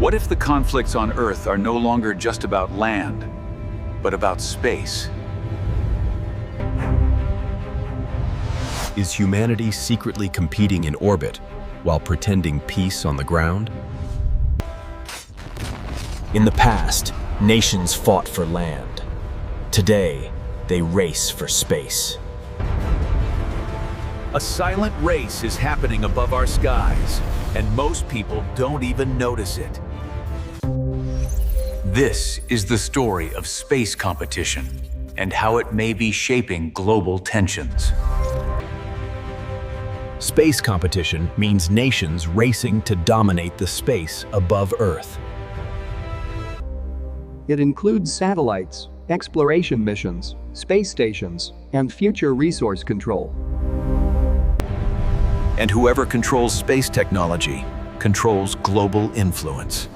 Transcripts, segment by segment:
What if the conflicts on Earth are no longer just about land, but about space? Is humanity secretly competing in orbit while pretending peace on the ground? In the past, nations fought for land. Today, they race for space. A silent race is happening above our skies, and most people don't even notice it. This is the story of space competition and how it may be shaping global tensions. Space competition means nations racing to dominate the space above Earth. It includes satellites, exploration missions, space stations, and future resource control. And whoever controls space technology controls global influence.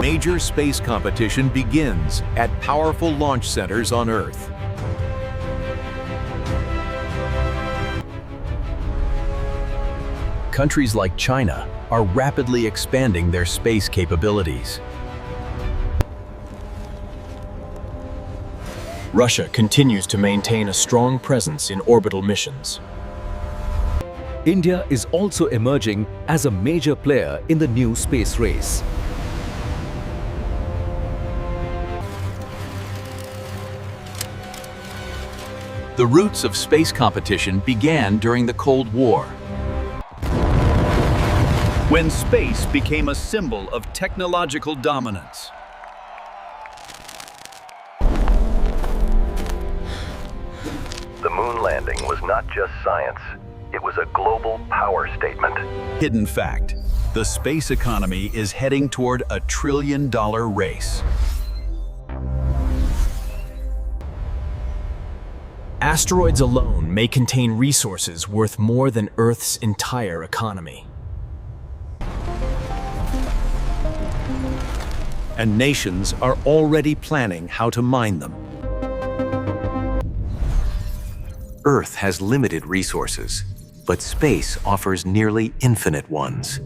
Major space competition begins at powerful launch centers on Earth. Countries like China are rapidly expanding their space capabilities. Russia continues to maintain a strong presence in orbital missions. India is also emerging as a major player in the new space race. The roots of space competition began during the Cold War, when space became a symbol of technological dominance. The moon landing was not just science, it was a global power statement. Hidden fact: the space economy is heading toward a $1 trillion race. Asteroids alone may contain resources worth more than Earth's entire economy. And nations are already planning how to mine them. Earth has limited resources, but space offers nearly infinite ones.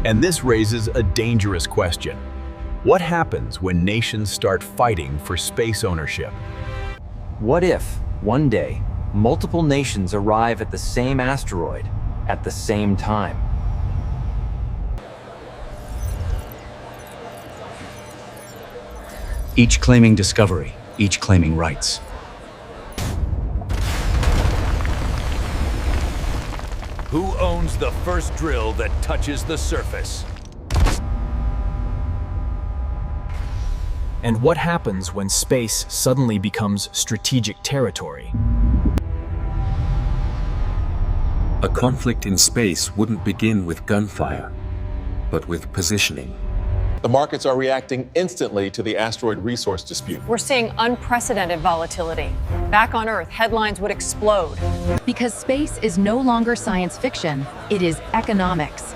And this raises a dangerous question. What happens when nations start fighting for space ownership? What if, one day, multiple nations arrive at the same asteroid at the same time? Each claiming discovery, each claiming rights. Who owns the first drill that touches the surface? And what happens when space suddenly becomes strategic territory? A conflict in space wouldn't begin with gunfire, but with positioning. The markets are reacting instantly to the asteroid resource dispute. We're seeing unprecedented volatility. Back on Earth, headlines would explode. Because space is no longer science fiction, it is economics.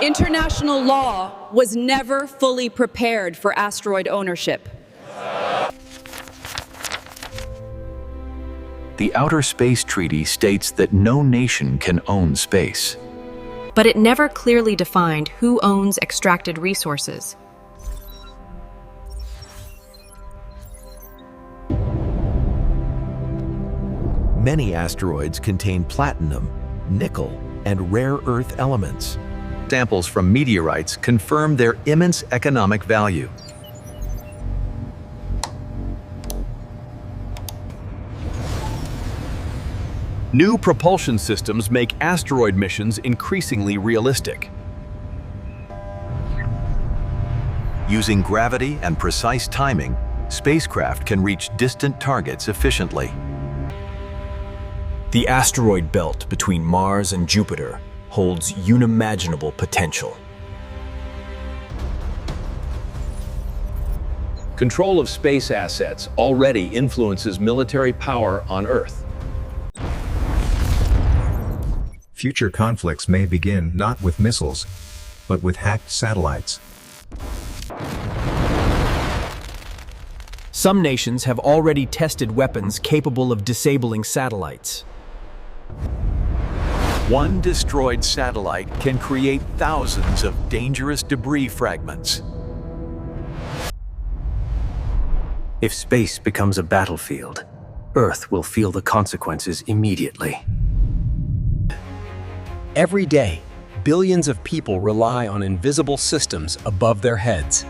International law was never fully prepared for asteroid ownership. The Outer Space Treaty states that no nation can own space. But it never clearly defined who owns extracted resources. Many asteroids contain platinum, nickel, and rare earth elements. Samples from meteorites confirm their immense economic value. New propulsion systems make asteroid missions increasingly realistic. Using gravity and precise timing, spacecraft can reach distant targets efficiently. The asteroid belt between Mars and Jupiter holds unimaginable potential. Control of space assets already influences military power on Earth. Future conflicts may begin not with missiles, but with hacked satellites. Some nations have already tested weapons capable of disabling satellites. One destroyed satellite can create thousands of dangerous debris fragments. If space becomes a battlefield, Earth will feel the consequences immediately. Every day, billions of people rely on invisible systems above their heads.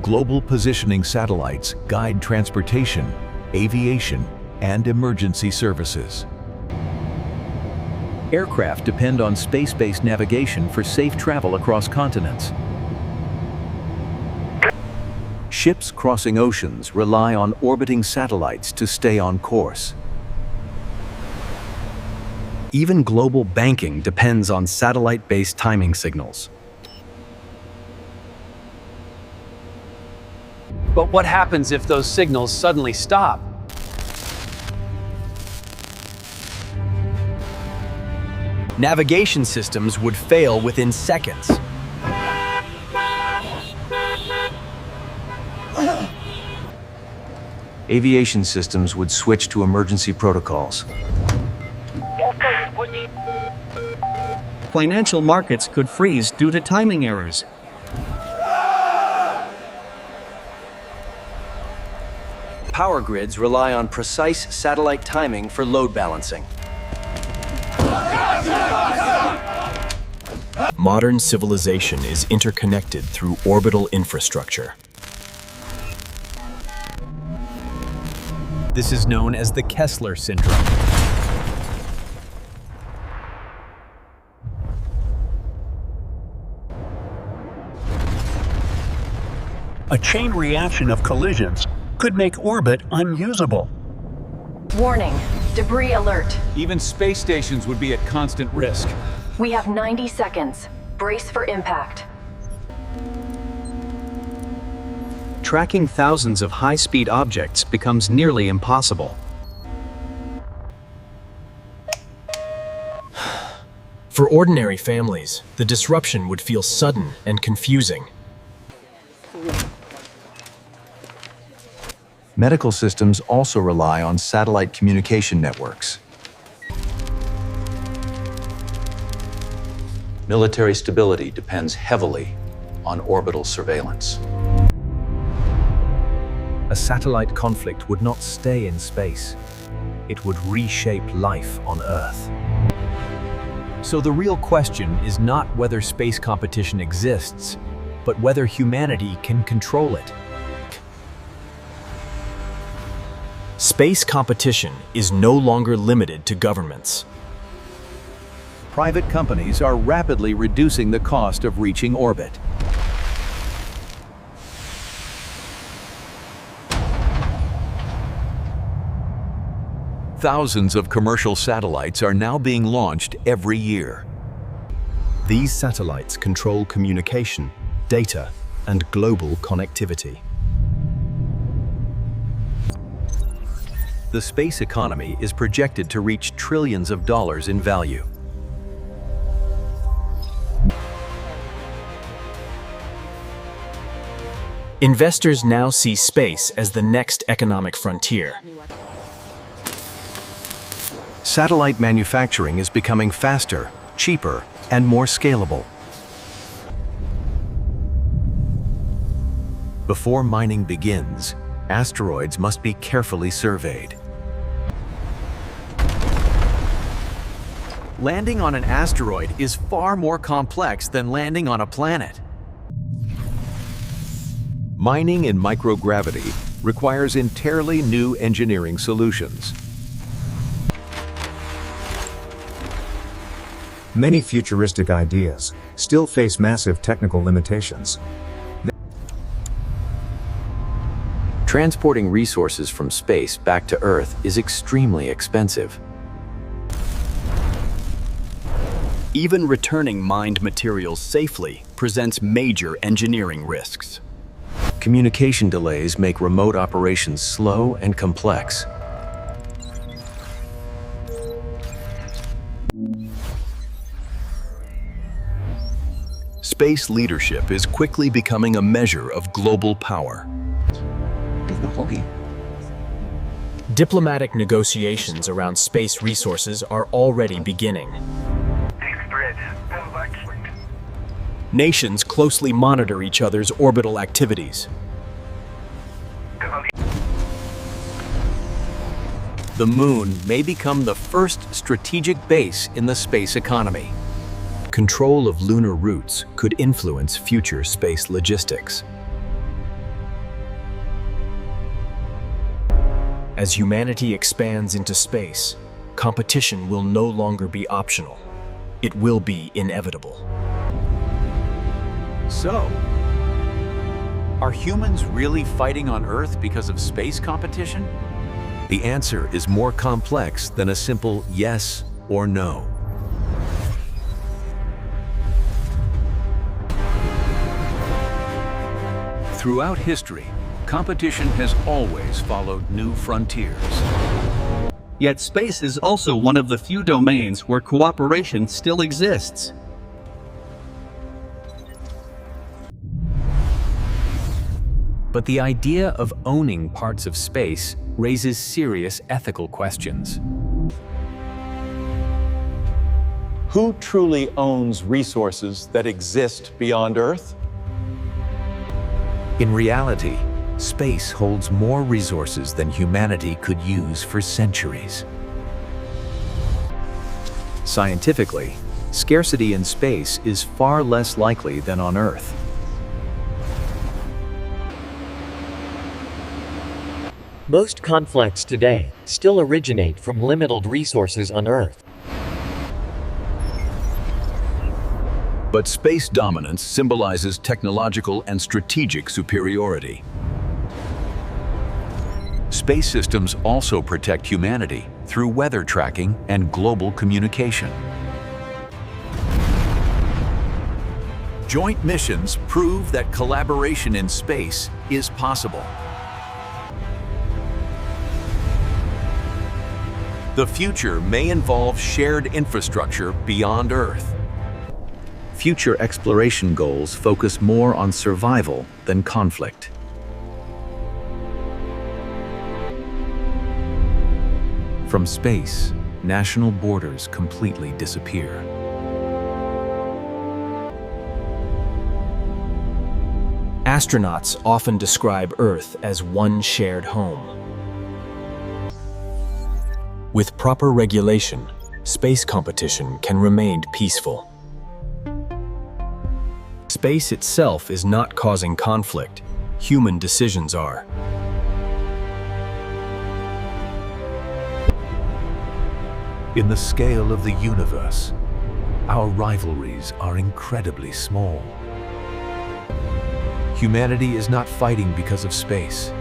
Global positioning satellites guide transportation, aviation, and emergency services. Aircraft depend on space-based navigation for safe travel across continents. Ships crossing oceans rely on orbiting satellites to stay on course. Even global banking depends on satellite-based timing signals. But what happens if those signals suddenly stop? Navigation systems would fail within seconds. Aviation systems would switch to emergency protocols. Financial markets could freeze due to timing errors. Power grids rely on precise satellite timing for load balancing. Modern civilization is interconnected through orbital infrastructure. This is known as the Kessler syndrome. A chain reaction of collisions could make orbit unusable. Warning, debris alert. Even space stations would be at constant risk. We have 90 seconds. Brace for impact. Tracking thousands of high-speed objects becomes nearly impossible. For ordinary families, the disruption would feel sudden and confusing. Medical systems also rely on satellite communication networks. Military stability depends heavily on orbital surveillance. A satellite conflict would not stay in space. It would reshape life on Earth. So the real question is not whether space competition exists, but whether humanity can control it. Space competition is no longer limited to governments. Private companies are rapidly reducing the cost of reaching orbit. Thousands of commercial satellites are now being launched every year. These satellites control communication, data, and global connectivity. The space economy is projected to reach trillions of dollars in value. Investors now see space as the next economic frontier. Satellite manufacturing is becoming faster, cheaper, and more scalable. Before mining begins, asteroids must be carefully surveyed. Landing on an asteroid is far more complex than landing on a planet. Mining in microgravity requires entirely new engineering solutions. Many futuristic ideas still face massive technical limitations. Transporting resources from space back to Earth is extremely expensive. Even returning mined materials safely presents major engineering risks. Communication delays make remote operations slow and complex. Space leadership is quickly becoming a measure of global power. Diplomatic negotiations around space resources are already beginning. Nations closely monitor each other's orbital activities. The moon may become the first strategic base in the space economy. Control of lunar routes could influence future space logistics. As humanity expands into space, competition will no longer be optional. It will be inevitable. So, are humans really fighting on Earth because of space competition? The answer is more complex than a simple yes or no. Throughout history, competition has always followed new frontiers. Yet space is also one of the few domains where cooperation still exists. But the idea of owning parts of space raises serious ethical questions. Who truly owns resources that exist beyond Earth? In reality, space holds more resources than humanity could use for centuries. Scientifically, scarcity in space is far less likely than on Earth. Most conflicts today still originate from limited resources on Earth. But space dominance symbolizes technological and strategic superiority. Space systems also protect humanity through weather tracking and global communication. Joint missions prove that collaboration in space is possible. The future may involve shared infrastructure beyond Earth. Future exploration goals focus more on survival than conflict. From space, national borders completely disappear. Astronauts often describe Earth as one shared home. With proper regulation, space competition can remain peaceful. Space itself is not causing conflict. Human decisions are. In the scale of the universe, our rivalries are incredibly small. Humanity is not fighting because of space,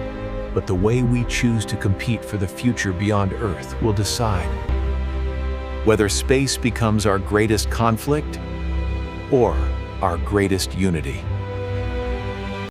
but the way we choose to compete for the future beyond Earth will decide whether space becomes our greatest conflict or our greatest unity.